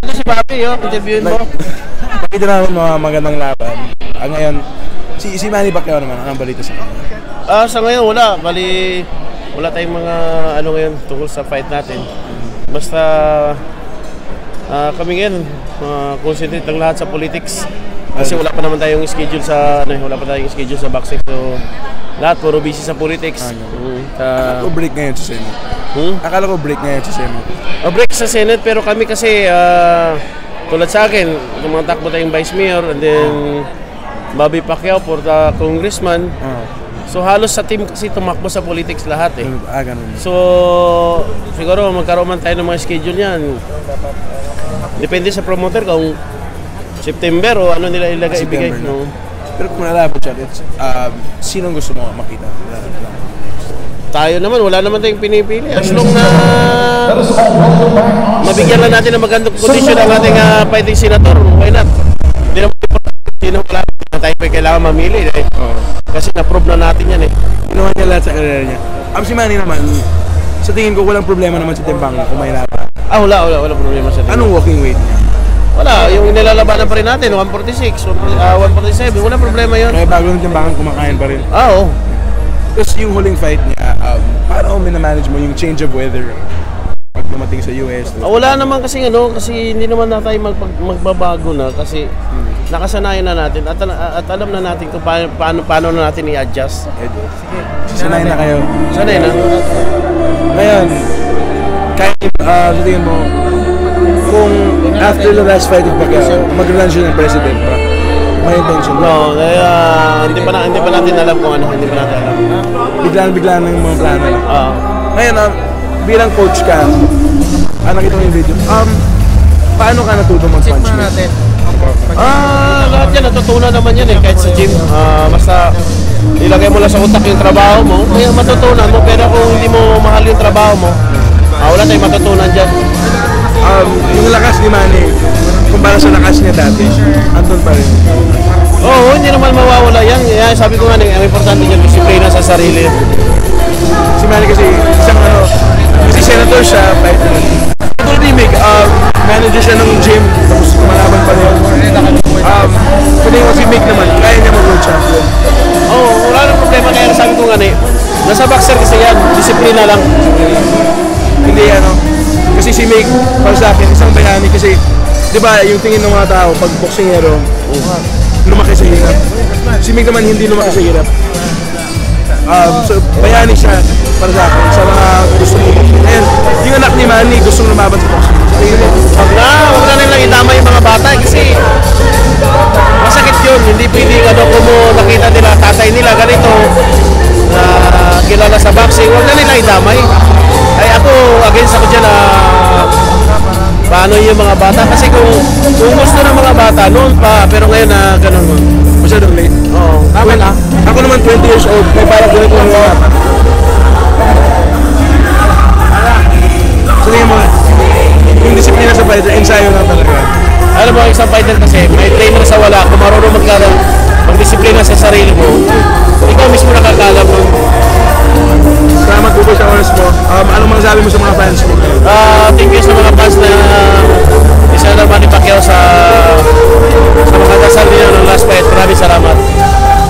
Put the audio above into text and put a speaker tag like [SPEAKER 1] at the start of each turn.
[SPEAKER 1] Ito si Bobby, interviewin mo.
[SPEAKER 2] Nakita namin mga magandang laban. Ngayon, si Manny Pacquiao naman, anong balita sa kanya?
[SPEAKER 1] Sa ngayon wala, wala tayong mga ngayon tungkol sa fight natin. Basta kami ngayon, concentrate lang lahat sa politics. Kasi wala pa naman tayong schedule sa boxing. So lahat puro busy sa politics.
[SPEAKER 2] Akala ko break ngayon sa Senate. Akala ko break ngayon sa Senate.
[SPEAKER 1] Break sa Senate, pero kami kasi tulad sa akin, tumatakbo tayong Vice Mayor and then Bobby Pacquiao for the Congressman. So halos sa team kasi tumakbo sa politics lahat eh.
[SPEAKER 2] Ganun.
[SPEAKER 1] So siguro magkaroon man tayo ng mga schedule niyan. Depende sa promoter kung September o ano nila ibigay. No?
[SPEAKER 2] Pero kung nalaban siya, sinong gusto mo makita?
[SPEAKER 1] Tayo naman, wala naman tayong pinipili. As long na mabigyan lang natin ng magandang kondisyon ang ating fighting senator, why not? Hindi naman sino wala tayo pa kailangan mamili. Kasi na-prove na natin yan eh.
[SPEAKER 2] Ginawa niya lahat sa karera niya. Si Manny naman, sa tingin ko walang problema naman sa timbang kung may laban.
[SPEAKER 1] Wala problema sa timbang.
[SPEAKER 2] Anong walking weight niya?
[SPEAKER 1] Wala, yung nilalabanan pa rin natin, 146, 147, wala problema yun.
[SPEAKER 2] Kaya bago ng timbangan, kumakain pa rin.
[SPEAKER 1] Oo.
[SPEAKER 2] Tapos yung huling fight niya, paano minamanage mo yung change of weather pag dumating sa US?
[SPEAKER 1] Wala naman kasi kasi hindi naman na tayo magbabago na kasi nakasanayan na natin at alam na natin kung paano na natin i-adjust.
[SPEAKER 2] Sanay na kayo.
[SPEAKER 1] Sanay na.
[SPEAKER 2] Ngayon, kahit sa tingin mo, kung after the last fight of Pacquiao, mag-run siya ng president pa, may intention ba?
[SPEAKER 1] No, hindi pa natin alam kung ano, hindi pa natin alam.
[SPEAKER 2] Biglaan ng mga plano. Ngayon, bilang coach ka, nakita mo yung video, paano ka natutong mag-punch natin?
[SPEAKER 1] Lahat yan, natutunan naman yan eh, kahit sa gym. Basta ilagay mo lang sa utak yung trabaho mo, kaya matutunan mo, pero kung hindi mo mahal yung trabaho mo, wala tayong matutunan dyan.
[SPEAKER 2] Yung lakas ni Manny, kumpara sa lakas niya dati, andun pa rin.
[SPEAKER 1] Hindi naman mawawala yan. Sabi ko nga, ang importante niya, disiplina sa sarili.
[SPEAKER 2] Si Manny kasi, kasi senator siya, fighter. Tulad ni Mig, manager siya ng gym, tapos malaban pa rin. Kundi mo si Mig naman, kaya niya mag-world champion.
[SPEAKER 1] Wala nang problema, kaya sabi ko nga nasa boxer kasi yan, disiplina lang.
[SPEAKER 2] Hindi kasi si Mig, para sa akin, isang bayani kasi, di ba, yung tingin ng mga tao, pag boksingero, lumaki sa hirap. Si Mig naman hindi lumaki sa hirap. So, bayani siya, para sa akin, sa mga gusto mo. Ngayon, yung anak ni Manny, gustong lumaban sa boxing.
[SPEAKER 1] Huwag na nilang itama yung mga bata kasi masakit yun. Hindi pwedeng kung nakita nila, tatay nila, ganito, na kilala sa boxing, huwag na nilang itamay. Ay ako, against ako dyan paano yung mga bata. Kasi kung gusto ng mga bata, noon pa, pero ngayon ganun mo.
[SPEAKER 2] Masyadong late.
[SPEAKER 1] Tama na.
[SPEAKER 2] Ako naman 20 years old, may parang ganito ng mga. So tingin mo, yung disiplina sa fighter, ensayo nga talaga.
[SPEAKER 1] Alam mo, isang fighter kasi, may trainer sa wala, kung marunong magdisiplina sa sarili mo,